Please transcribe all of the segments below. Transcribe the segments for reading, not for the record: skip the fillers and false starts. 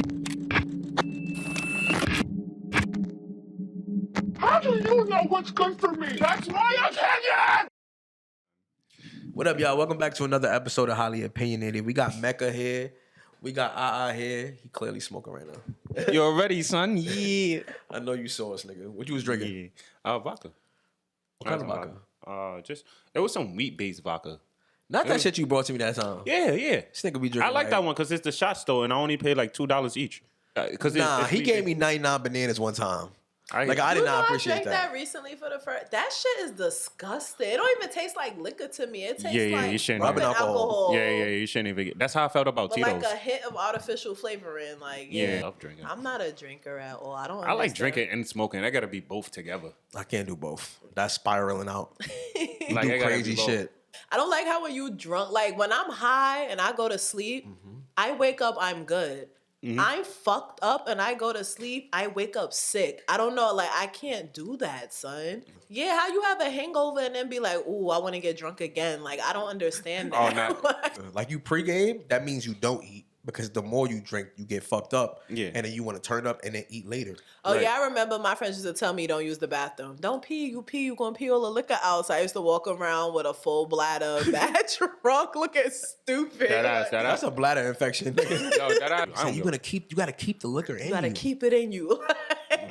How do you know what's good for me? That's my opinion! What up, y'all? Welcome back to another episode of Highly Opinionated. We got Mecca here. We got Ah Ah here. He clearly smoking right now. You already, son? Yeah. I know you saw us, nigga. What you was drinking? Yeah. Vodka. What kind of vodka? It was some wheat-based vodka. Not that shit you brought to me that time. Yeah. This nigga be drinking. I like that one because it's the shot store and I only paid like $2 each. He gave me 99 bananas one time. I did not appreciate I drank that recently for the first. That shit is disgusting. It don't even taste like liquor to me. It tastes like you shouldn't rubbing even, alcohol. Yeah, you shouldn't even get. That's how I felt about but Tito's. like a hit of artificial flavoring. Like I love drinking. I'm not a drinker at all. I don't. I like drinking and smoking. I gotta be both together. I can't do both. That's spiraling out. You Like, do crazy shit. I don't like how when you drunk, like when I'm high and I go to sleep, I wake up, I'm good. I'm fucked up and I go to sleep, I wake up sick. I don't know, like I can't do that, son. Yeah, how you have a hangover and then be like, ooh, I want to get drunk again. Like, I don't understand that. Oh, no. Like you pregame, that means you don't eat. Because the more you drink, you get fucked up. Yeah. And then you want to turn up and then eat later. Oh, Right. yeah, I remember my friends used to tell me don't use the bathroom. Don't pee, you going to pee all the liquor out. So I used to walk around with a full bladder, bad drunk, looking stupid. That's a bladder infection. You gotta keep the liquor in you. You got to keep it in you.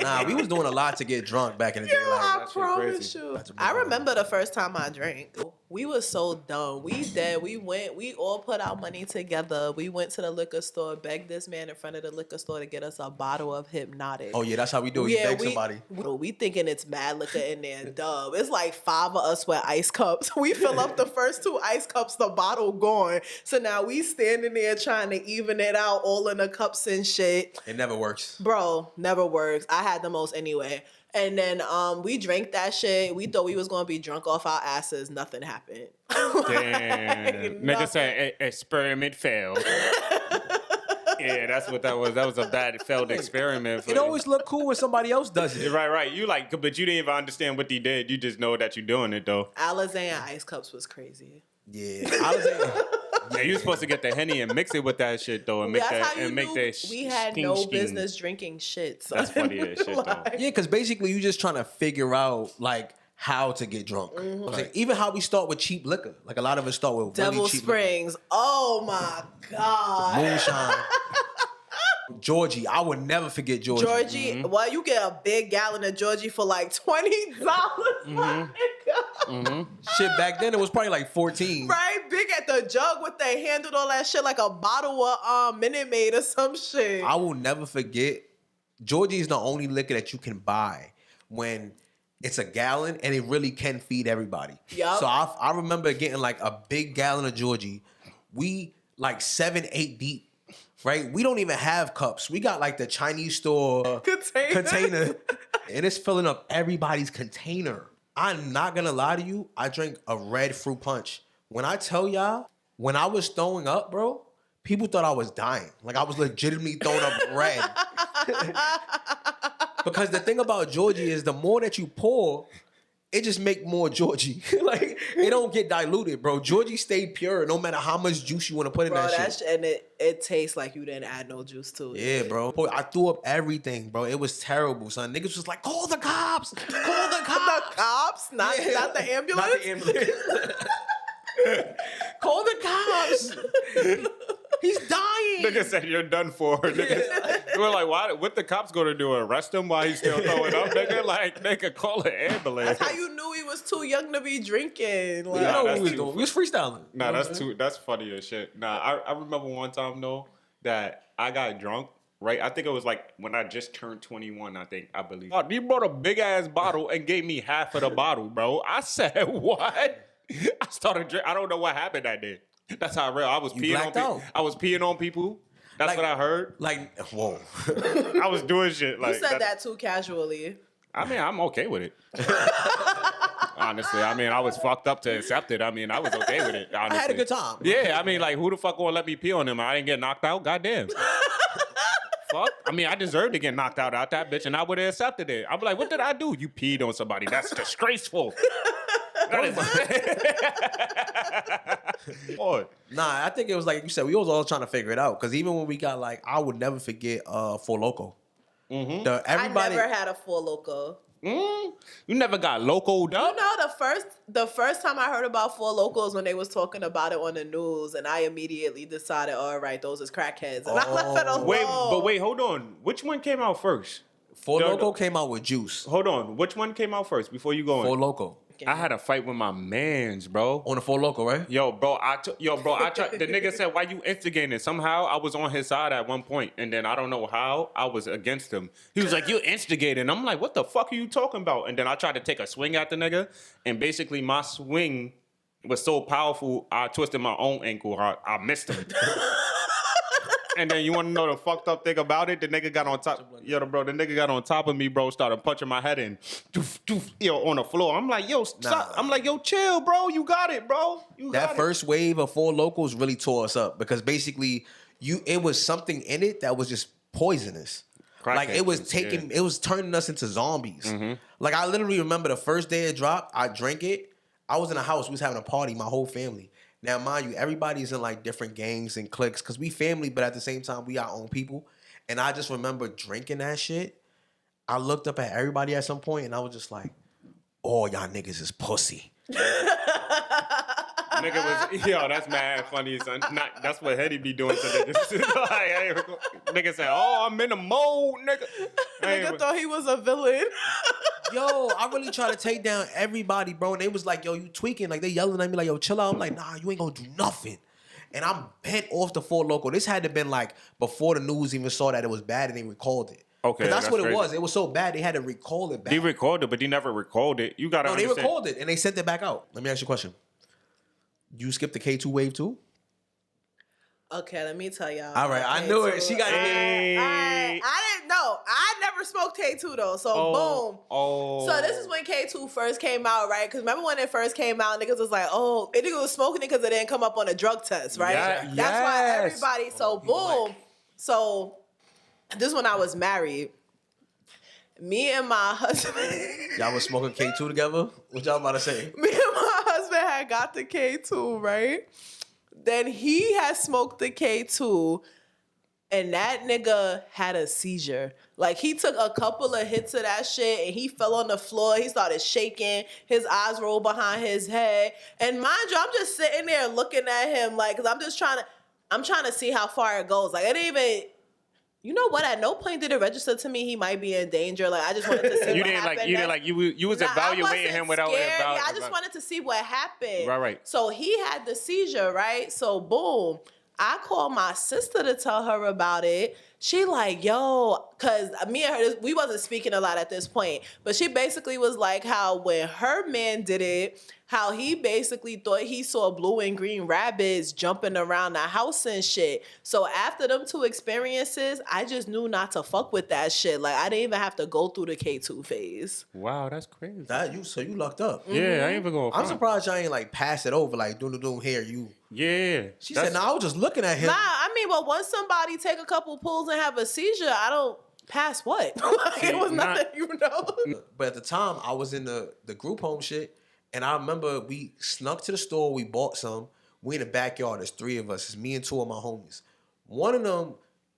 Nah, we was doing a lot to get drunk back in the day. Yeah, I That shit promise crazy. you. I remember the first time I drank. We was so dumb. We all put our money together. We went to the liquor store, begged this man in front of the liquor store to get us a bottle of Hypnotic. Oh yeah, that's how we do it. You beg somebody. We thinking it's mad liquor in there, dub. It's like 5 of us with ice cups. We fill up the first 2 ice cups, the bottle gone. So now we standing there trying to even it out, all in the cups and shit. It never works. Bro, never works. I had the most anyway. And then we drank that shit. We thought we was going to be drunk off our asses. Nothing happened. Damn. Nigga said experiment failed. Yeah, that's what that was. That was a bad failed experiment. It always look cool when somebody else does it. Right. You like, but you didn't even understand what he did. You just know that you're doing it though. Alizé and ice cups was crazy. Yeah. Yeah, you're supposed to get the Henny and mix it with that shit though, and make That's that how you and make knew that. we had no business drinking shit. So That's funny as shit though. Yeah, because basically you just trying to figure out like how to get drunk. I'm saying, even how we start with cheap liquor. Like a lot of us start with Devil really cheap Springs. Oh my God. liquor. Moonshine. Georgie. I would never forget Georgie. Georgie, well, you get a big gallon of Georgie for like $20. My nigga. Shit, back then it was probably like 14. Right? Big at the jug with they handled all that shit like a bottle of Minute Maid or some shit. I will never forget. Georgie is the only liquor that you can buy when it's a gallon and it really can feed everybody. Yup. So I remember getting like a big gallon of Georgie. We like 7, 8 deep. Right? We don't even have cups. We got like the Chinese store container. And it's filling up everybody's container. I'm not gonna lie to you. I drank a red fruit punch. When I tell y'all, when I was throwing up, bro, people thought I was dying. Like I was legitimately throwing up red. Because the thing about Georgie is the more that you pour, it just make more Georgie. Like it don't get diluted, bro. Georgie stay pure no matter how much juice you want to put in that shit. And it tastes like you didn't add no juice to it. Yeah, bro. Boy, I threw up everything, bro. It was terrible, son. Niggas was like, call the cops. Call the cops. The cops? Not the ambulance? Not the ambulance. Call the cops. He's dying. Nigga said you're done for. Nigga. You were like, why? What the cops gonna do? Arrest him while he's still throwing up? Nigga, like, nigga, call an ambulance. That's how you knew he was too young to be drinking. Like, You know what that's we was too- doing. We was freestyling. Nah, that's funny as shit. Nah, I remember one time though that I got drunk. Right, I think it was like when I just turned 21. I believe. Oh, he brought a big ass bottle and gave me half of the bottle, bro. I said, what? I started drinking. I don't know what happened that day. That's how real I was peeing on blacked people. out. I was peeing on people. That's Like- what I heard. Like, whoa. I was doing shit like you said that too casually. I mean, I'm okay with it. Honestly, I mean, I was fucked up to accept it. I mean, I was okay with it. Honestly. I had a good time. Yeah, I mean, like, who the fuck gonna let me pee on him? I didn't get knocked out. Goddamn. Fuck. I mean, I deserved to get knocked out that bitch, and I would have accepted it. I'd be like, what did I do? You peed on somebody. That's disgraceful. That is. What? Nah, I think it was like you said, we was all trying to figure it out. Because even when we got like, I would never forget Four Loko. Mm-hmm. Everybody, I never had a Four Loko. You never got locoed up? You know, the first time I heard about Four Locos when they was talking about it on the news, and I immediately decided, all right, those is crackheads, and I left it alone. Wait, hold on. Which one came out first? Four Loko came out with juice. Hold on. Which one came out first before you go in? Four Loko. I had a fight with my mans, bro. On the Four Loko, right? Yo, bro, I tried. The nigga said, "Why you instigating?" Somehow, I was on his side at one point, and then I don't know how I was against him. He was like, "You instigating?" I'm like, "What the fuck are you talking about?" And then I tried to take a swing at the nigga, and basically my swing was so powerful, I twisted my own ankle. I missed him. And then you want to know the fucked up thing about it? The nigga got on top. Yo, bro, the nigga got on top of me, bro. Started punching my head in, doof, doof, yo, on the floor. I'm like, yo, stop. I'm like, yo, chill, bro. You got it, bro. That first wave of Four Locos really tore us up because basically, it was something in it that was just poisonous. Like it was it was turning us into zombies. Mm-hmm. Like I literally remember the first day it dropped, I drank it. I was in a house. We was having a party, my whole family. Now, mind you, everybody's in like different gangs and cliques because we family, but at the same time, we our own people. And I just remember drinking that shit. I looked up at everybody at some point and I was just like, "Oh, y'all niggas is pussy." Nigga was, yo, that's mad funny, son. That's what Hetty be doing to niggas. Like, nigga said, "Oh, I'm in a mode, nigga." Nigga thought he was a villain. Yo, I really try to take down everybody, bro. And they was like, "Yo, you tweaking." Like, they yelling at me like, "Yo, chill out." I'm like, "Nah, you ain't gonna do nothing." And I'm bent off the Four Loko. This had to been like before the news even saw that it was bad and they recalled it. Okay, that's what crazy. It was. It was so bad they had to recall it back. They recorded, but they never recalled it. You gotta understand. They recalled it and they sent it back out. Let me ask you a question. You skipped the K2 wave too? Okay, let me tell y'all. All right, I knew it. She got it. I didn't know. I never smoked K2 though. So boom. Oh. So this is when K2 first came out, right? Because remember when it first came out, niggas was like, "Oh, niggas was smoking it because it didn't come up on a drug test, right?" Yeah, That's why yes. everybody. So boom. So this is when I was married. Me and my husband. Y'all was smoking K2 together? What y'all about to say? Me and my husband had got the K2, right? Then he had smoked the K2, and that nigga had a seizure. Like, he took a couple of hits of that shit, and he fell on the floor. He started shaking. His eyes rolled behind his head. And mind you, I'm just sitting there looking at him, like, because I'm trying to see how far it goes. Like, it didn't even... You know what? At no point did it register to me he might be in danger. Like, I just wanted to see what happened. You was evaluating him without scared. Yeah, I just wanted to see what happened. Right. So he had the seizure, right? So boom, I called my sister to tell her about it. She like, yo, because me and her, we wasn't speaking a lot at this point, but she basically was like how when her man did it, how he basically thought he saw blue and green rabbits jumping around the house and shit. So after them two experiences, I just knew not to fuck with that shit. Like, I didn't even have to go through the K2 phase. Wow, that's crazy. So you lucked up. Yeah, I ain't even going. I'm surprised y'all ain't like pass it over, like doom here, you. Yeah. She said, "No, I was just looking at him." Nah, I mean, but once somebody take a couple pulls and have a seizure, I don't pass what? It was nothing, you know. But at the time, I was in the group home shit, and I remember we snuck to the store, we bought some. We in the backyard, there's three of us. It's me and two of my homies. One of them,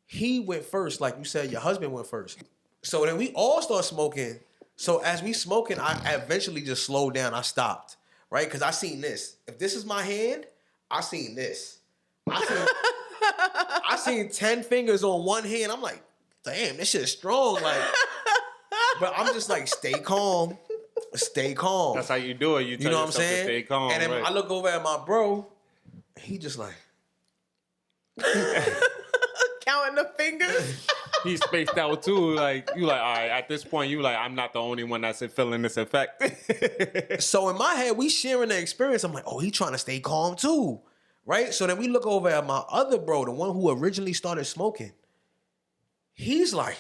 he went first, like you said, your husband went first. So then we all start smoking. So as we smoking, I eventually just slowed down. I stopped, right? Because I seen this. If this is my hand, I seen this. I seen 10 fingers on one hand. I'm like, damn, this shit is strong. Like, but I'm just like, stay calm. Stay calm. That's how you do it. You know what I'm saying? Stay calm. And then right. I look over at my bro. He just like counting the fingers. He spaced out too. Like, you like, all right, at this point, you like, I'm not the only one that's feeling this effect. So in my head, we sharing the experience. I'm like, oh, he trying to stay calm too. Right? So then we look over at my other bro, the one who originally started smoking. He's like,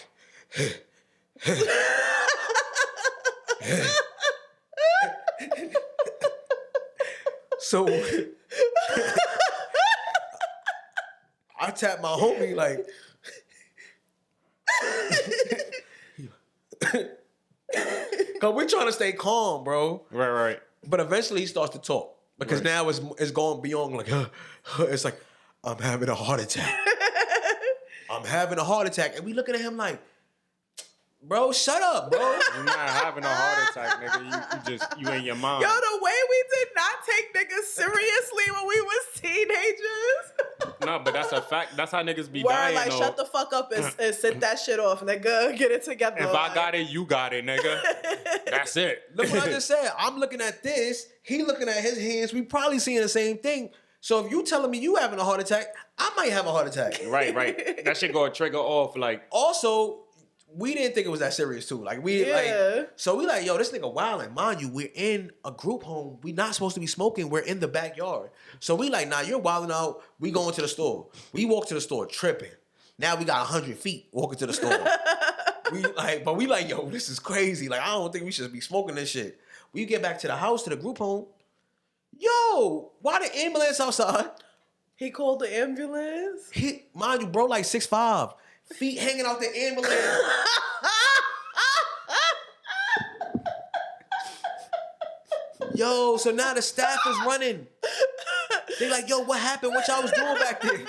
so I tap my homie like, cause we're trying to stay calm, bro. Right. But eventually he starts to talk. Because now it's going beyond like, it's like, I'm having a heart attack. I'm having a heart attack. And we looking at him like, bro, shut up, bro. You're not having a heart attack, nigga. You in your mind. Yo, the way we did not take niggas seriously when we was teenagers. No, but that's a fact. That's how niggas be Word, dying, like, though. shut the fuck up and sit that shit off, nigga. Get it together. If I got it, you got it, nigga. That's it. Look what I just said. I'm looking at this. He looking at his hands. We probably seeing the same thing. So if you telling me you having a heart attack, I might have a heart attack. Right. That shit gonna trigger off like. Also, we didn't think it was that serious too. Like so we like, yo, this nigga wildin'. Mind you, we're in a group home. We not supposed to be smoking. We're in the backyard. So we like, nah, you're wilding out. We going to the store. We walk to the store tripping. Now we got 100 feet walking to the store. we like, yo, this is crazy. Like, I don't think we should be smoking this shit. We get back to the house, to the group home. Yo, why the ambulance outside? He called the ambulance? Mind you, bro, like 6'5". Feet hanging out the ambulance. Yo, so now the staff is running. They like, yo, what happened? What y'all was doing back there?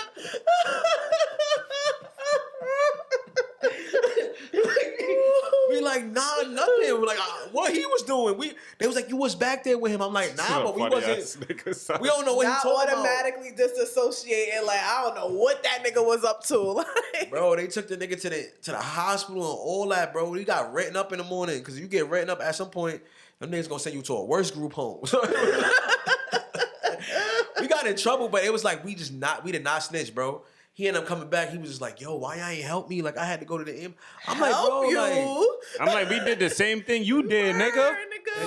We like, nah, nothing. We're like, what he was doing? They was like, you was back there with him. I'm like, nah, but we wasn't. We don't know what he talking about. Automatically disassociating. Like, I don't know what that nigga was up to. Like, bro, they took the nigga to the hospital and all that, bro. We got written up in the morning because you get written up at some point. Them niggas gonna send you to a worse group home. We got in trouble, but it was like we did not snitch, bro. He ended up coming back. He was just like, yo, why y'all ain't help me? Like, I had to go to the M. I'm like, bro, I'm like, we did the same thing you did, nigga.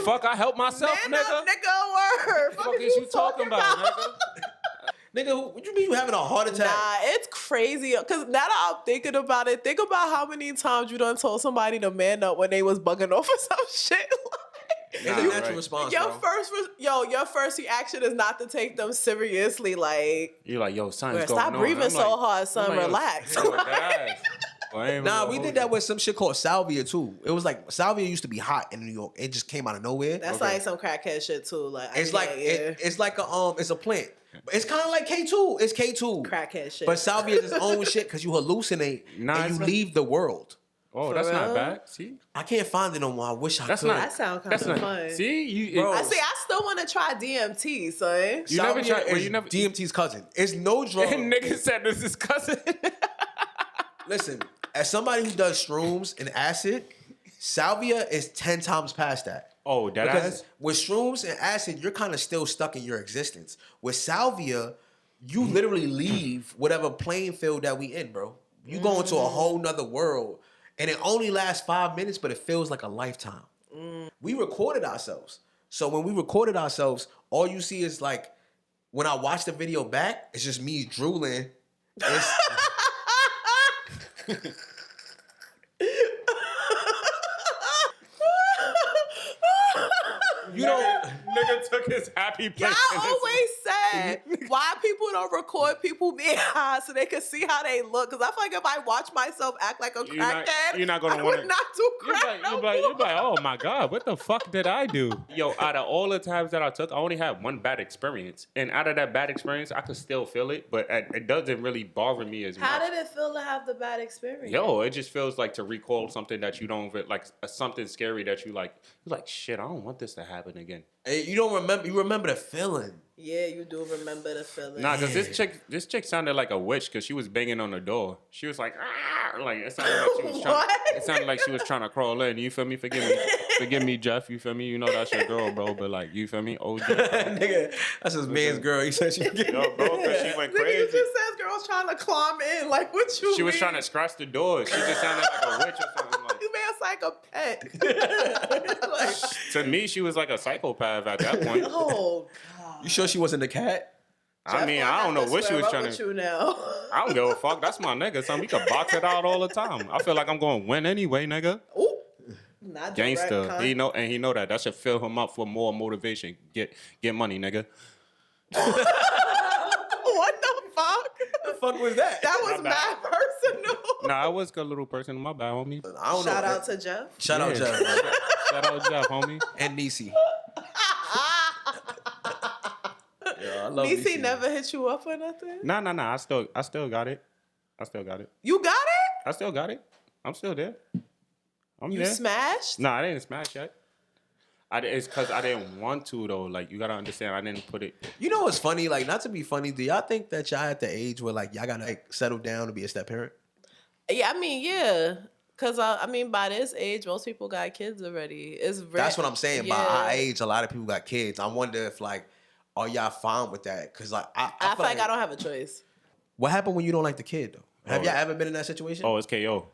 Fuck, I helped myself, man nigga. Up, nigga, word. What the fuck is you talking about, nigga? Nigga, what you mean you having a heart attack? Nah, it's crazy. Because now that I'm thinking about it, think about how many times you done told somebody to man up when they was bugging off or some shit. It's a natural response, your first reaction is not to take them seriously. Like, you're like, yo, something's going stop on. breathing so hard, son. like, relax. Nah, we did that with some shit called salvia too. It was like salvia used to be hot in New York. It just came out of nowhere. That's like some crackhead shit too. Like, it's it's a plant. It's kind of like K2. It's K2. Crackhead shit. But salvia is its own shit because you hallucinate and you leave the world. Oh, that's not bad. See, I can't find it no more. I wish I could. That sounds kind of fun. See, I still want to try DMT, son. You never tried. DMT's cousin. It's no drug. Nigga said this is cousin. Listen, as somebody who does shrooms and acid, salvia is 10 times past that. Oh, because with shrooms and acid, you're kind of still stuck in your existence. With salvia, you literally leave whatever playing field that we in, bro. You go into a whole nother world. And it only lasts 5 minutes, but it feels like a lifetime. We recorded ourselves. So when we recorded ourselves, all you see is like, when I watch the video back, it's just me drooling. You know, nigga took his happy place. Y'all always said why people don't record people being high so they can see how they look. Because I feel like if I watch myself act like a crackhead, you're not gonna want to. Not do crack. You're like, oh my god, what the fuck did I do? Yo, out of all the times that I took, I only had one bad experience, and out of that bad experience, I could still feel it, but it doesn't really bother me as much. How did it feel to have the bad experience? Yo, it just feels like to recall something that you don't like, something scary that you like. You're like, shit, I don't want this to happen again. Hey, you don't remember? You remember the feeling? Yeah, you do remember the feeling. Nah, because this chick sounded like a witch because she was banging on the door. She was like, ah, like it sounded like she was trying. It sounded like she was trying to crawl in. You feel me? Forgive me, Jeff. You feel me? You know that's your girl, bro. But like, you feel me? OG. Nigga, that's his man's girl. He said she. Yo, bro, because she went crazy. Nigga, you just says girls trying to climb in. Like, what you? She was trying to scratch the door. She just sounded like a witch or something. Like, you man's like a pet. Like, to me, she was like a psychopath at that point. oh God. You sure she wasn't the cat? I mean, I don't know what she was trying to. You now. I don't give a fuck. That's my nigga, son. We could box it out all the time. I feel like I'm going to win anyway, nigga. Ooh. Not Gangster. He know that. That should fill him up for more motivation. Get money, nigga. What the fuck? The fuck was that? That was mad personal. Nah, I was a little person. My bad, homie. I don't know. Shout out to Jeff. Shout out Jeff. Shout out Jeff, homie. And Niecy. I love Niecy never hit you up or nothing? Nah. I still got it. You got it? I still got it. I'm still there. You there. smashed? Nah, I didn't smash yet. It's because I didn't want to though. Like you gotta understand, I didn't put it. You know what's funny? Like, not to be funny, do y'all think that y'all at the age where like y'all gotta like settle down to be a step parent? Yeah, I mean, yeah. Cause I mean, by this age, most people got kids already. It's That's what I'm saying. By our age, a lot of people got kids. I wonder if like, are y'all fine with that? Cause like I feel like I don't have a choice. What happened when you don't like the kid though? Have y'all ever been in that situation? Oh, it's KO.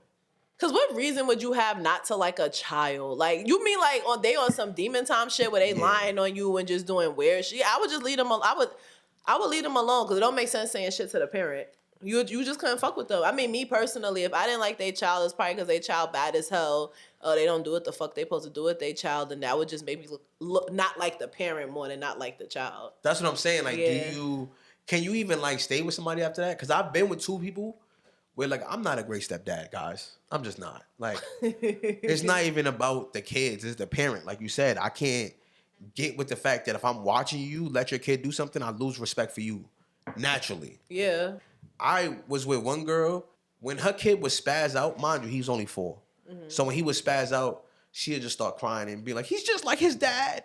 Cause what reason would you have not to like a child? Like you mean like on some demon time shit where they lying on you and just doing weird shit? I would just leave them. I would leave them alone because it don't make sense saying shit to the parent. You just couldn't fuck with them. I mean, me personally, if I didn't like their child, it's probably because their child bad as hell. They don't do what the fuck they supposed to do with their child, and that would just make me look not like the parent more than not like the child. That's what I'm saying. Like, can you even like stay with somebody after that? Because I've been with two people where like I'm not a great stepdad, guys. I'm just not. Like, it's not even about the kids. It's the parent. Like you said, I can't get with the fact that if I'm watching you let your kid do something, I lose respect for you naturally. Yeah. I was with one girl when her kid would spaz out. Mind you, he was only 4. Mm-hmm. So when he would spaz out, she'd just start crying and be like, "He's just like his dad."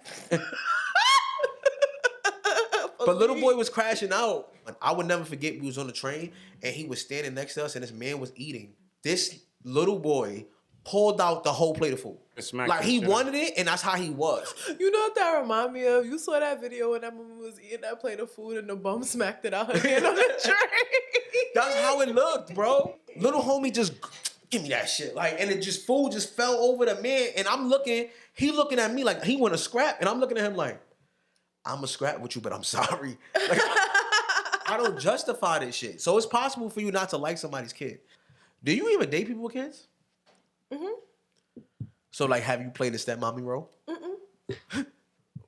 But little boy was crashing out. I would never forget. We was on the train and he was standing next to us and this man was eating. This little boy pulled out the whole plate of food. Like he wanted it, and that's how he was. You know what that remind me of? You saw that video when that woman was eating that plate of food and the bum smacked it out her hand on the train. That's how it looked, bro. Little homie just give me that shit. Like, and it just food just fell over the man, and I'm looking, he looking at me like he want to scrap, and I'm looking at him like, I'm gonna scrap with you, but I'm sorry. Like, I don't justify this shit. So it's possible for you not to like somebody's kid. Do you even date people with kids? Mm-hmm. So, like, have you played the stepmommy role? Mm-mm.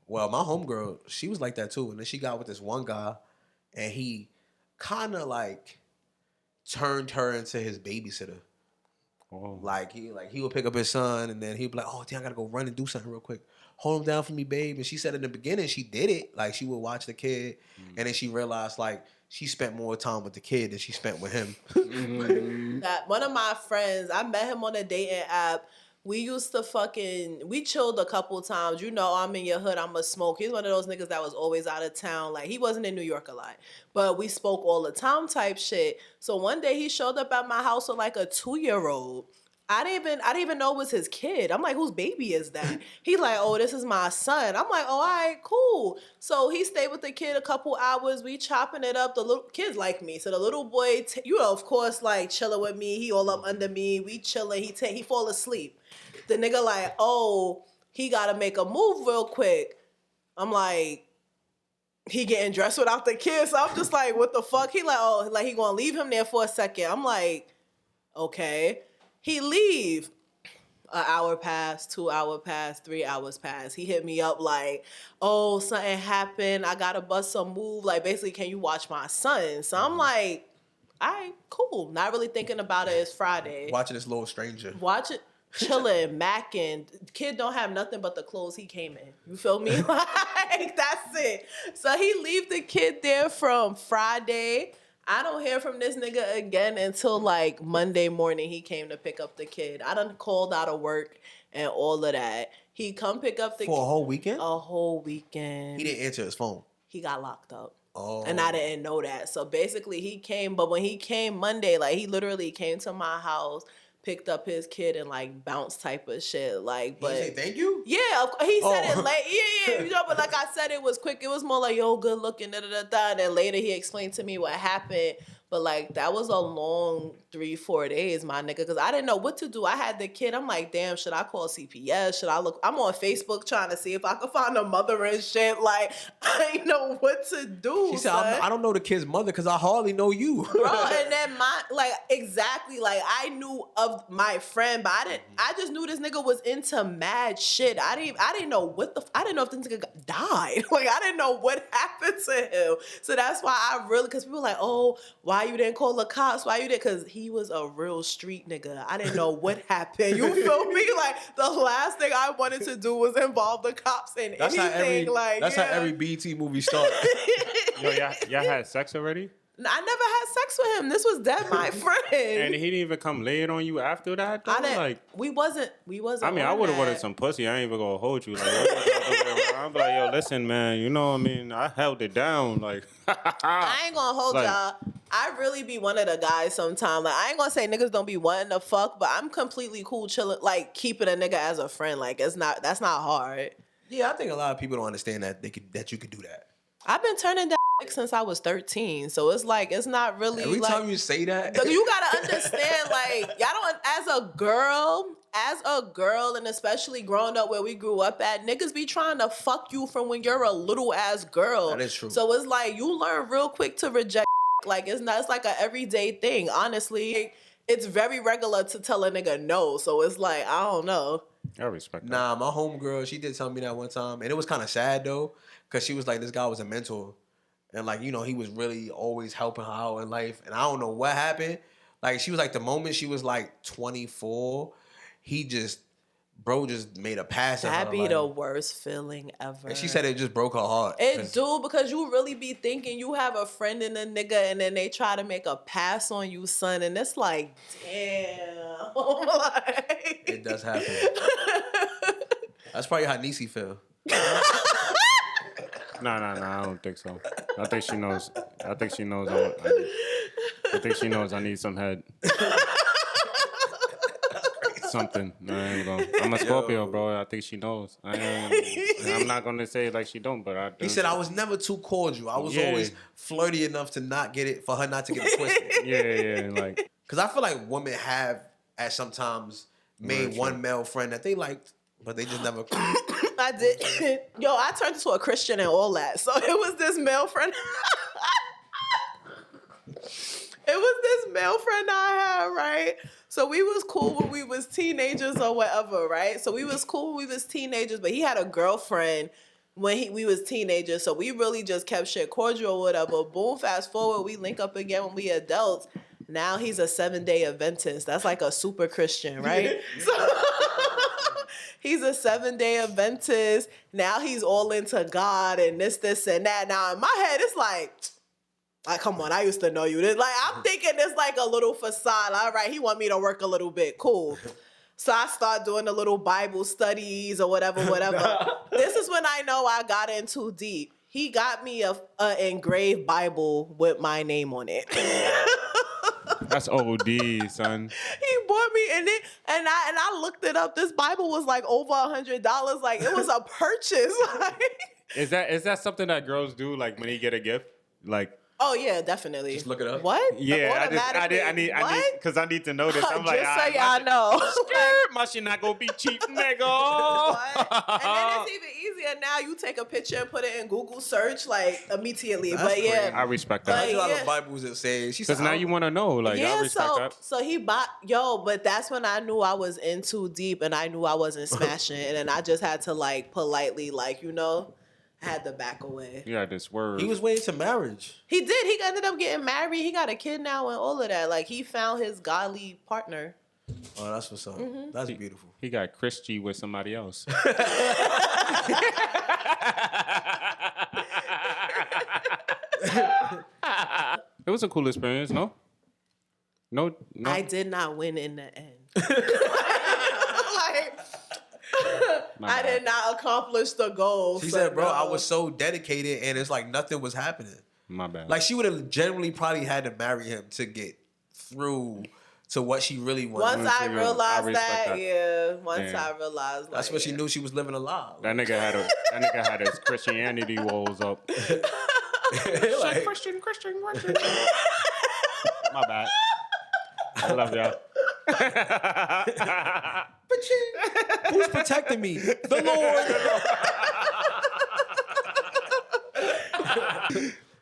Well, my homegirl, she was like that too. And then she got with this one guy, and he kind of, like, turned her into his babysitter. Oh. Like, he would pick up his son, and then he'd be like, "Oh, damn, I gotta go run and do something real quick. Hold him down for me, babe." And she said in the beginning, she did it. Like, she would watch the kid, and then she realized, like, she spent more time with the kid than she spent with him. That one of my friends, I met him on a dating app. We used to we chilled a couple times. You know, I'm in your hood, I'm a smoke. He's one of those niggas that was always out of town. Like, he wasn't in New York a lot, but we spoke all the time type shit. So one day he showed up at my house with like a 2-year-old. I didn't even know it was his kid. I'm like, whose baby is that? He's like, "Oh, this is my son." I'm like, "Oh, all right, cool." So he stayed with the kid a couple hours. We chopping it up. The little kids like me. So the little boy, of course, like chilling with me. He all up under me. We chilling. He fall asleep. The nigga like, "Oh, he got to make a move real quick." I'm like, he getting dressed without the kid. So I'm just like, what the fuck? He like, "Oh, like he gonna leave him there for a second." I'm like, okay. He leave. An hour passed, 2 hours passed, 3 hours passed. He hit me up like, "Oh, something happened. I gotta bust some move. Like, basically, can you watch my son?" So I'm like, all right, cool. Not really thinking about it. It's Friday. Watching this little stranger. Watch it. Chilling, macking. Kid don't have nothing but the clothes he came in. You feel me? Like, that's it. So he leave the kid there from Friday. I don't hear from this nigga again until like Monday morning. He came to pick up the kid. I done called out of work and all of that. He come pick up the kid. For a whole weekend? A whole weekend. He didn't answer his phone. He got locked up. Oh. And I didn't know that. So basically he came, but when he came Monday, like he literally came to my house, picked up his kid and like bounce type of shit. Like, but he say thank you? Yeah, he said it late. Yeah. You know, but like I said, it was quick. It was more like, "Yo, good looking, da da da da." And then later he explained to me what happened. But like that was a long 3-4 days, my nigga, because I didn't know what to do. I had the kid. I'm like, damn, should I call CPS? Should I look? I'm on Facebook trying to see if I could find a mother and shit. Like, I ain't know what to do. She said, "I don't know the kid's mother because I hardly know you." Bro, and then exactly, like I knew of my friend, but I just knew this nigga was into mad shit. I didn't know I didn't know if this nigga died. Like, I didn't know what happened to him. So that's why because people were like, "Oh, why why you didn't call the cops? Why you didn't? Because he was a real street nigga. I didn't know what happened. You feel me? Like, the last thing I wanted to do was involve the cops in anything. That's how every BT movie starts. Yo, y'all had sex already? I never had sex with him. This was dead my friend. And he didn't even come lay it on you after that, though? I didn't. Like, we wasn't. I mean, I would have wanted some pussy. I ain't even gonna hold you. Like, I'm like, yo, listen, man. You know what I mean? I held it down. Like, I ain't gonna hold y'all. I really be one of the guys sometimes. Like, I ain't gonna say niggas don't be wanting to fuck, but I'm completely cool chilling, like keeping a nigga as a friend. Like, that's not hard. Yeah, I think a lot of people don't understand that you could do that. I've been turning down since I was 13, so it's like it's not really. Every like, time you say that, you gotta understand, like, y'all don't. As a girl, and especially growing up where we grew up at, niggas be trying to fuck you from when you're a little ass girl. That is true. So it's like you learn real quick to reject. Like, it's like an everyday thing. Honestly, it's very regular to tell a nigga no. So it's like, I don't know. I respect that. Nah, my homegirl, she did tell me that one time, and it was kind of sad though, because she was like, this guy was a mentor, and like, you know, he was really always helping her out in life, and I don't know what happened. Like, she was like, the moment she was like 24, bro just made a pass at her. That'd be the worst feeling ever. And she said it just broke her heart. It do, because you really be thinking you have a friend in a nigga, and then they try to make a pass on you, son, and it's like, damn. Like, It does happen. That's probably how Niecy feel. Nah, I don't think so. I think she knows. I think she knows I need some head. Something. I'm a Scorpio, bro. I think she knows. I'm not gonna say like she don't, but I do. He said I was never too cordial. I was always flirty enough to not get it, for her not to get it twisted. Yeah, like, because I feel like women have at sometimes made one male friend that they liked, but they just never. I did. Yo, I turned into a Christian and all that. So it was this male friend. I had, right? So we was cool when we was teenagers or whatever, right? So we was cool when we was teenagers, but he had a girlfriend when we was teenagers. So we really just kept shit cordial or whatever. Boom, fast forward, we link up again when we adults. Now he's a 7-day Adventist. That's like a super Christian, right? So he's a 7-day Adventist. Now he's all into God and this, and that. Now in my head, it's like, come on, I used to know you. Like, I'm thinking it's like a little facade. All right, he want me to work a little bit. Cool. So I start doing the little Bible studies or whatever. This is when I know I got in too deep. He got me a engraved Bible with my name on it. that's OD, son. He bought me and I looked it up. This Bible was like over $100. Like, it was a purchase. Is that something that girls do? Like when you get a gift, like. Oh yeah, definitely. Just look it up. What? Yeah, I need because I need to know this. I'm like, just so y'all know, my shit not gonna be cheap, nigga. What? And then it's even easier now. You take a picture and put it in Google search like immediately. That's but yeah, crazy. I respect that. There's a lot of Bibles that say. Because now you want to know. Like, I respect that. So he bought but that's when I knew I was in too deep and I knew I wasn't smashing, and then I just had to like politely, like, you know. Had to back away. Yeah, this word. He was waiting to marriage. He did. He ended up getting married. He got a kid now and all of that. Like, he found his godly partner. Oh, that's what's up. Mm-hmm. That's beautiful. He got Christy with somebody else. It was a cool experience, no? No. I did not win in the end. I did not accomplish the goal. She said, bro, I was so dedicated and it's like nothing was happening. My bad. Like, she would have generally probably had to marry him to get through to what she really wanted. Once I realized that. I realized that's when she knew she was living a lie. That nigga had his Christianity walls up. Like, Christian. My bad. I love y'all. Who's protecting me? The Lord.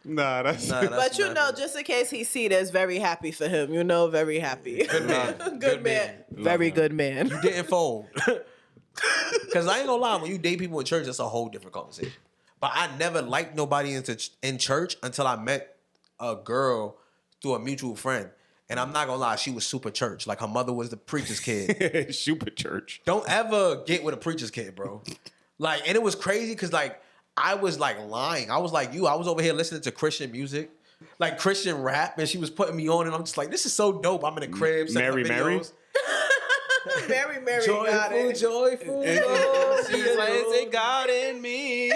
Nah, that's but you know, just in case he see this, very happy for him. You know, very happy. Good man. Good man. Very good man. You didn't fold. Because I ain't gonna lie, when you date people in church, that's a whole different conversation. But I never liked nobody in church until I met a girl through a mutual friend. And I'm not gonna lie, she was super church. Like her mother was the preacher's kid. Super church. Don't ever get with a preacher's kid, bro. Like, and it was crazy because like I was like lying. I was like I was over here listening to Christian music, like Christian rap, and she was putting me on, and I'm just like, this is so dope. I'm in the crib, Mary, Mary. Mary, got Joyful, it. joyful. She's like, say God in me.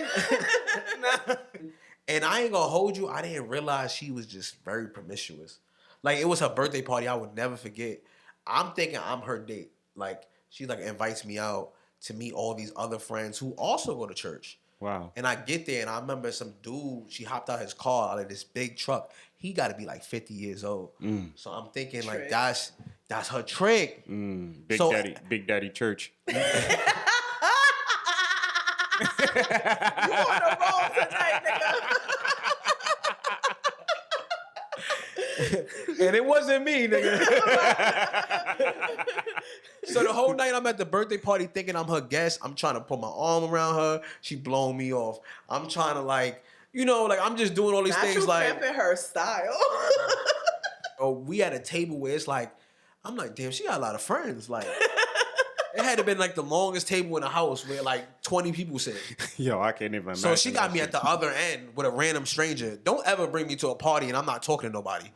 And I ain't gonna hold you. I didn't realize she was just very promiscuous. Like it was her birthday party. I would never forget. I'm thinking I'm her date. Like she like invites me out to meet all these other friends who also go to church. Wow. And I get there and I remember some dude. She hopped out his car out of this big truck. He got to be like 50 years old. So I'm thinking like that's her trick. Big Daddy Church. You on a roll tonight, nigga. And it wasn't me, nigga. So the whole night I'm at the birthday party thinking I'm her guest. I'm trying to put my arm around her. She blowing me off. I'm trying to like, like I'm just doing all these Not things you like. cramping her style. Oh, we at a table where it's like, I'm like, damn, she got a lot of friends. Like, it had to been like the longest table in the house where like 20 people sit. Yo, I can't even imagine. So she got me at the other end with a random stranger. Don't ever bring me to a party and I'm not talking to nobody.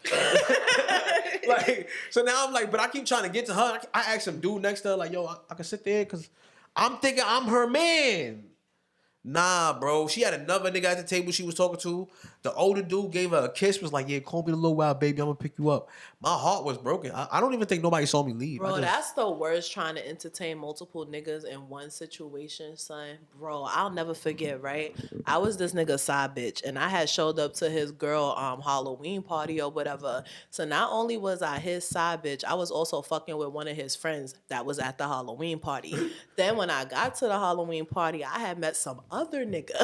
Like, so now I'm like, but I keep trying to get to her. I asked some dude next to her, like, yo, I can sit there because I'm thinking I'm her man. Nah, bro. She had another nigga at the table she was talking to. The older dude gave her a kiss, was like, yeah, call me in a little while, baby. I'm going to pick you up. My heart was broken. I don't even think nobody saw me leave. Bro, that's the worst, trying to entertain multiple niggas in one situation, son. Bro, I'll never forget, right? I was this nigga's side bitch, and I had showed up to his girl Halloween party or whatever. So not only was I his side bitch, I was also fucking with one of his friends that was at the Halloween party. Then when I got to the Halloween party, I had met some other nigga.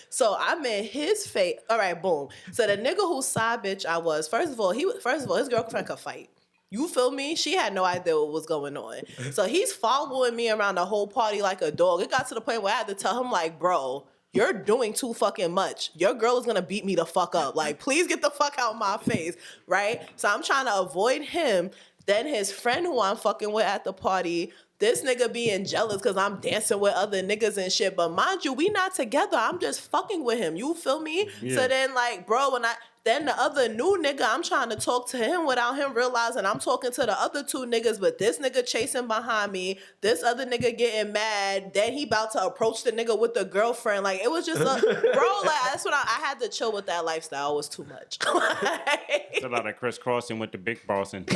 So I'm in his face. All right, boom. So the nigga whose side bitch I was, first of all, his girlfriend could fight. You feel me? She had no idea what was going on. So he's following me around the whole party like a dog. It got to the point where I had to tell him, like, bro, you're doing too fucking much. Your girl is gonna beat me the fuck up. Like, please get the fuck out of my face, right? So I'm trying to avoid him. Then his friend who I'm fucking with at the party, this nigga being jealous because I'm dancing with other niggas and shit. But mind you, we not together. I'm just fucking with him. You feel me? Yeah. So then, like, bro, then the other new nigga, I'm trying to talk to him without him realizing I'm talking to the other two niggas, but this nigga chasing behind me, this other nigga getting mad, then he about to approach the nigga with the girlfriend. Like, it was just bro, like, that's what I had to chill with that lifestyle. It was too much. It's a lot of crisscrossing with the big boss and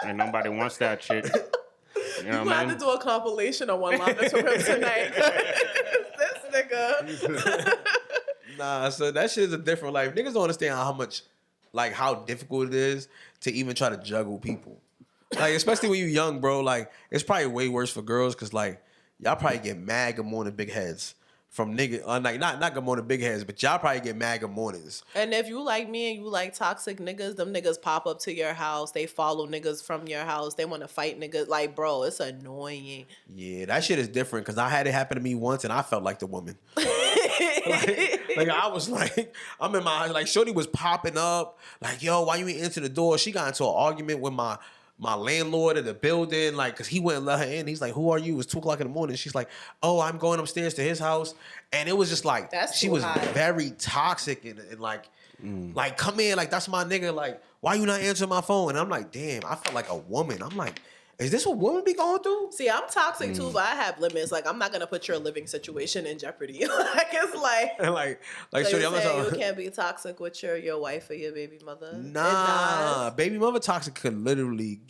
and nobody wants that shit. You know what I mean? have to do a compilation of one-liners from him tonight. This nigga. Nah, so that shit is a different life. Niggas don't understand how difficult it is to even try to juggle people. Like, especially when you're young, bro. Like, it's probably way worse for girls because, like, y'all probably get mad good morning big heads from niggas. Like, not good morning big heads, but y'all probably get mad good mornings. And if you like me and you like toxic niggas, them niggas pop up to your house. They follow niggas from your house. They want to fight niggas. Like, bro, it's annoying. Yeah, that shit is different because I had it happen to me once and I felt like the woman. like I was like, I'm in my, like, shorty was popping up. Like, yo, why you ain't enter the door? She got into an argument with my landlord of the building, like, because he wouldn't let her in. He's like, who are you? It was 2 o'clock in the morning. She's like, oh, I'm going upstairs to his house. And it was just like, she was very toxic and like, like, come in, like, that's my nigga. Like, why you not answering my phone? And I'm like, damn, I felt like a woman. I'm like, is this what women be going through? See, I'm toxic too, but I have limits. Like, I'm not gonna put your living situation in jeopardy. Like, it's like, like, so shorty, you I'm not saying talking. you can't be toxic with your wife or your baby mother? Nah, baby mother toxic could literally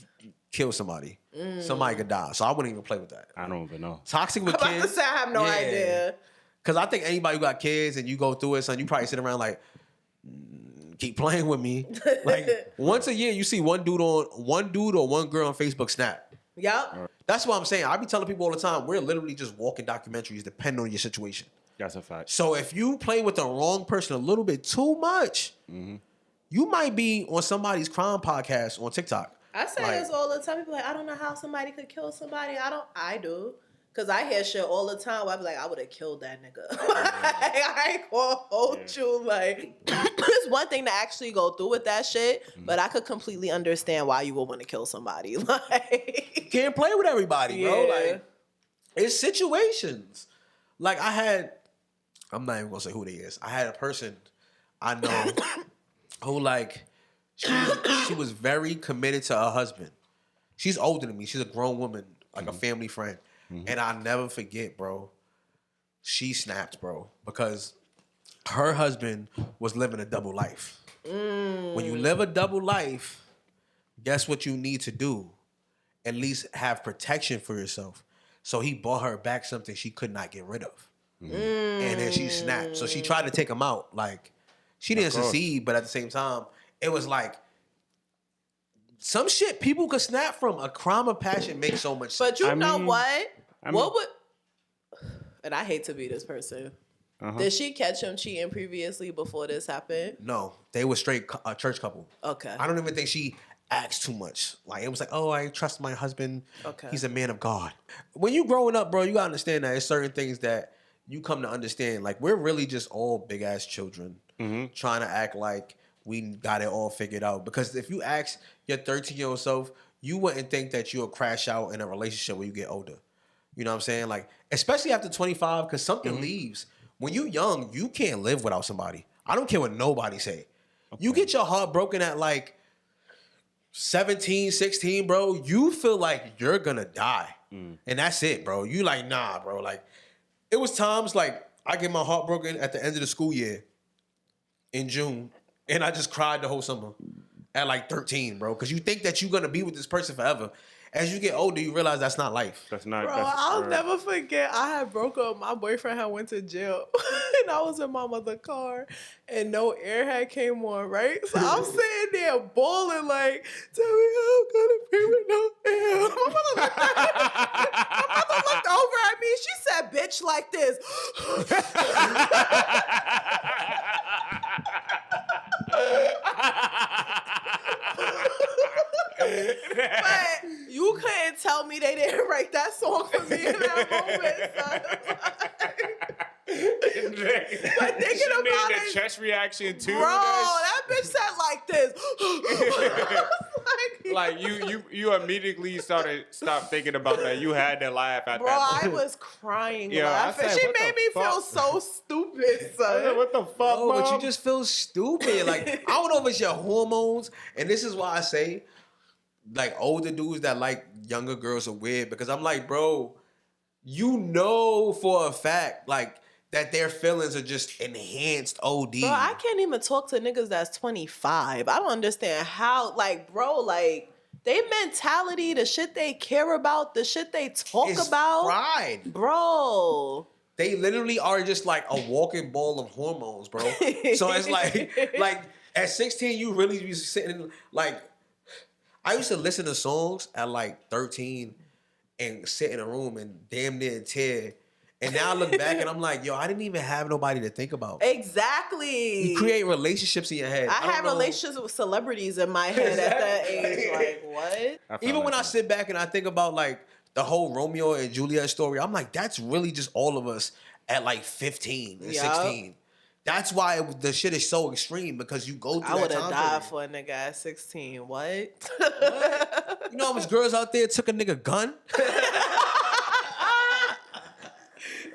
kill somebody. Somebody could die. So I wouldn't even play with that. I don't even know. Toxic with I'm kids. about to say I have no idea. Because I think anybody who got kids and you go through it, son, you probably sit around like, keep playing with me. Like, once a year, you see one dude or one girl on Facebook snap. Yep. That's what I'm saying. I be telling people all the time, we're literally just walking documentaries depending on your situation. That's a fact. So if you play with the wrong person a little bit too much, you might be on somebody's crime podcast on TikTok. I say this all the time. People are like, I don't know how somebody could kill somebody. I do. Cause I hear shit all the time where I be like, I would have killed that nigga. I ain't gonna hold you. Like, it's one thing to actually go through with that shit, but I could completely understand why you would want to kill somebody. Like, Can't play with everybody, bro. Yeah. Like, it's situations. Like, I'm not even gonna say who they is. I had a person I know who, like, she was very committed to her husband. She's older than me. She's a grown woman, like a family friend. And I'll never forget, bro. She snapped, bro, because her husband was living a double life. When you live a double life, guess what you need to do? At least have protection for yourself. So he bought her back something she could not get rid of. And then she snapped. So she tried to take him out. Like, she didn't succeed, but at the same time, it was like, some shit people could snap from. A crime of passion makes so much sense. but you know what? What would? And I hate to be this person. Did she catch him cheating previously before this happened? No, they were straight a church couple. Okay. I don't even think she asked too much. Like, it was like, oh, I trust my husband. Okay. He's a man of God. When you growing up, bro, you gotta understand that there's certain things that you come to understand. Like, we're really just all big ass children trying to act like we got it all figured out. Because if you ask your 13-year-old self, you wouldn't think that you'll crash out in a relationship when you get older. You know what I'm saying? Like, especially after 25, because something leaves. When you young, you can't live without somebody. I don't care what nobody say. Okay. You get your heart broken at like 17, 16, bro. You feel like you're gonna die. And that's it, bro. You like, nah, bro. Like, it was times like I get my heart broken at the end of the school year in June, and I just cried the whole summer at like 13, bro. Because you think that you're gonna be with this person forever. As you get older, you realize that's not life. That's not. Bro, I'll never forget. I had broke up. My boyfriend had went to jail, and I was in my mother's car, and no air had came on. Right, so I'm sitting there bawling like, "Tell me how I'm gonna be with no air." My mother looked over at me. She said, "Bitch, like this." But you couldn't tell me they didn't write that song for me in that moment, son. But thinking about the it, chest reaction too. bro, that bitch said like this. Like you immediately stopped thinking about that. You had to laugh at bro, that. I was crying Yeah, laughing. I said, She what made the me fuck? feel so stupid, son. What the fuck, Oh, Mom? but you just feel stupid. Like, I don't know if it's your hormones, and this is why I say, like, older dudes that like younger girls are weird, because I'm like, bro, you know for a fact, like, that their feelings are just enhanced OD. Bro, I can't even talk to niggas that's 25. I don't understand how, like, bro, like, they mentality, the shit they care about, the shit they talk It's about. fried. Bro. They literally are just like a walking ball of hormones, bro. So it's like at 16, you really be sitting, like, I used to listen to songs at like 13 and sit in a room and damn near tear. And now I look back and I'm like, yo, I didn't even have nobody to think about. Exactly. You create relationships in your head. I had relationships with celebrities in my head at that age. Like, what? Even when I sit back and I think about like the whole Romeo and Juliet story, I'm like, that's really just all of us at like 15 and 16. That's why the shit is so extreme, because you go through I that would have time died period. for a nigga at 16. What? You know how much girls out there took a nigga gun?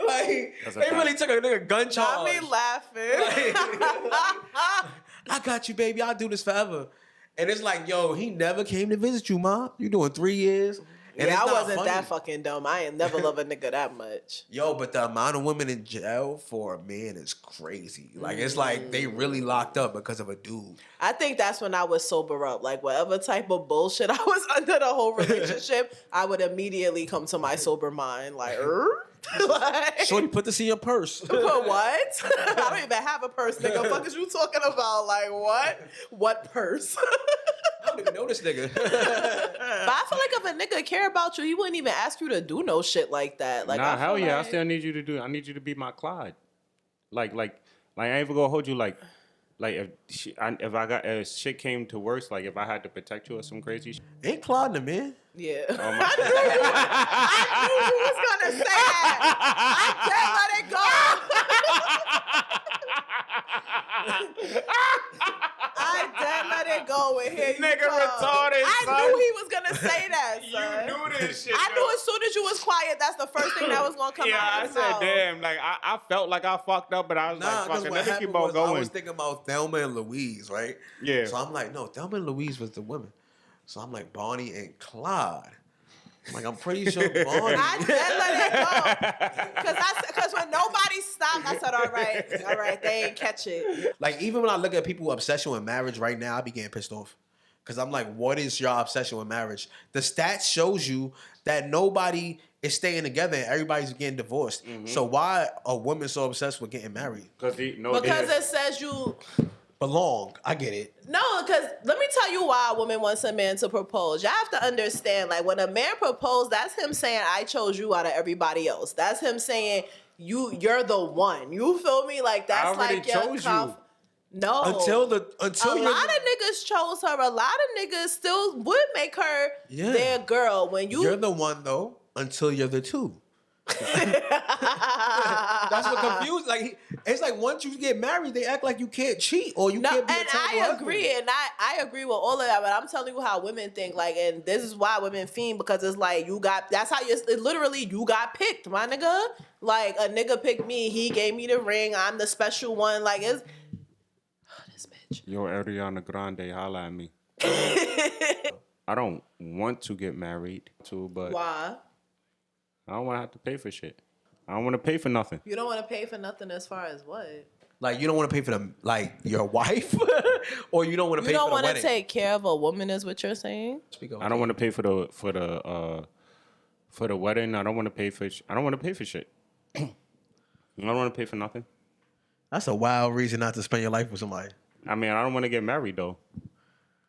Like, they really took a nigga gun charge. Got me laughing. I got you, baby. I'll do this forever. And it's like, yo, he never came to visit you, ma. You doing 3 years. And yeah, it's I not wasn't funny. that fucking dumb. I ain't never love a nigga that much. Yo, but the amount of women in jail for a man is crazy. Like, it's like they really locked up because of a dude. I think that's when I would sober up. Like, whatever type of bullshit I was under the whole relationship, I would immediately come to my sober mind. Like, like, Shorty, put this in your purse. what? I don't even have a purse, nigga. Fuck is you talking about? Like, what? What purse? I don't even know this nigga. But I feel like if a nigga care about you, he wouldn't even ask you to do no shit like that. Like, nah, I hell feel yeah, like... I still need you to do. I need you to be my Clyde. Like I ain't even gonna hold you. Like, if shit came to worse, like if I had to protect you or some crazy shit. Ain't Claude the man? Yeah. Oh, my- I knew you was gonna say that. I can't let it go. I did let it go and here you Nigga come. retarded, I son. knew he was gonna say that, son. You knew this shit. I knew as soon as you was quiet, that's the first thing that was gonna come Yeah, out I of his said, mouth. damn. Like I felt like I fucked up, but I was Nah, like, because fucking, what let me happened keep on was I going. was thinking about Thelma and Louise, right? Yeah. So I'm like, no, Thelma and Louise was the women. So I'm like, Bonnie and Clyde. I'm like, I'm pretty sure Bonnie. I did let it go. Because when nobody stopped, I said, all right, they ain't catch it. Like, even when I look at people obsession with marriage right now, I be getting pissed off. Because I'm like, what is your obsession with marriage? The stats shows you that nobody is staying together and everybody's getting divorced. So why are women so obsessed with getting married? Because it says you... Belong. I get it. No, because let me tell you why a woman wants a man to propose. Y'all have to understand, like, when a man proposes, that's him saying, I chose you out of everybody else. That's him saying, you're the one. You feel me? Like, that's I already like your chose you. No. Until a lot of niggas chose her. A lot of niggas still would make her their girl. When You're the one, though, until you're the two. That's what confused. Like, it's like once you get married, they act like you can't cheat or you can't be a terrible husband. Agree, and I agree with all of that. But I'm telling you how women think. Like, and this is why women fiend, because it's like that's how you literally you got picked, my nigga. Like, a nigga picked me. He gave me the ring. I'm the special one. Like, it's this bitch. Yo, Ariana Grande, holla at me. I don't want to get married too, but Why? I don't want to have to pay for shit. I don't want to pay for nothing. You don't want to pay for nothing as far as what? Like, you don't want to pay for your wife, or you don't want to pay for the wedding. You don't want to take care of a woman, is what you're saying? I don't want to pay for the wedding. I don't want to pay for. I don't want to pay for shit. I don't want to pay for nothing. That's a wild reason not to spend your life with somebody. I mean, I don't want to get married though.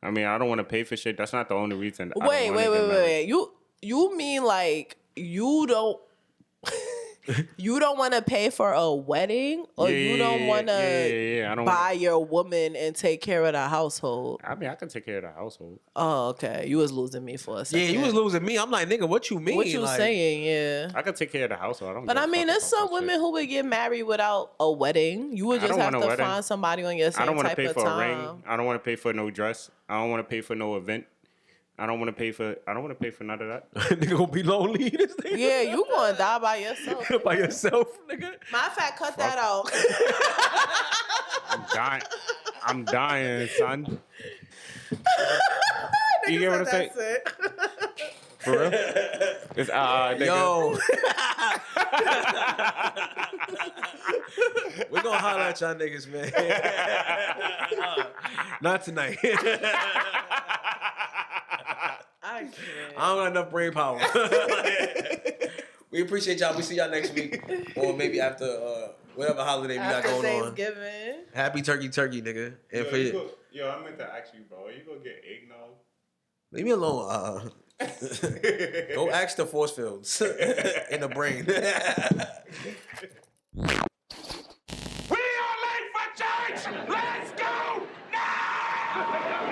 I mean, I don't want to pay for shit. That's not the only reason. Wait. You mean like you don't want to pay for a wedding, or you don't want to buy your woman and take care of the household? I mean, I can take care of the household. Oh, okay. You was losing me for a second. Yeah, you was losing me. I'm like, nigga, what you mean? What you saying? Yeah. I can take care of the household. I don't. But I mean, there's some women who would get married without a wedding. You would just have to find somebody on your same type of time. I don't want to pay for a ring. I don't want to pay for no dress. I don't want to pay for no event. I don't want to pay for none of that. Nigga gonna be lonely. Yeah, you gonna die by yourself. By yourself, nigga. Matter of fact, cut that out. I'm dying, son. You get what I'm saying? For real? It's nigga. Yo. We're gonna holler at y'all niggas, man. Not tonight. I don't got enough brain power. We appreciate y'all. We see y'all next week, or maybe after whatever holiday we got going Thanksgiving. on. Happy turkey, nigga. And yo, I meant to ask you, bro. You gonna get eggnog? Leave me alone. Go ask the force fields in the brain. We are late for church! Let's go now!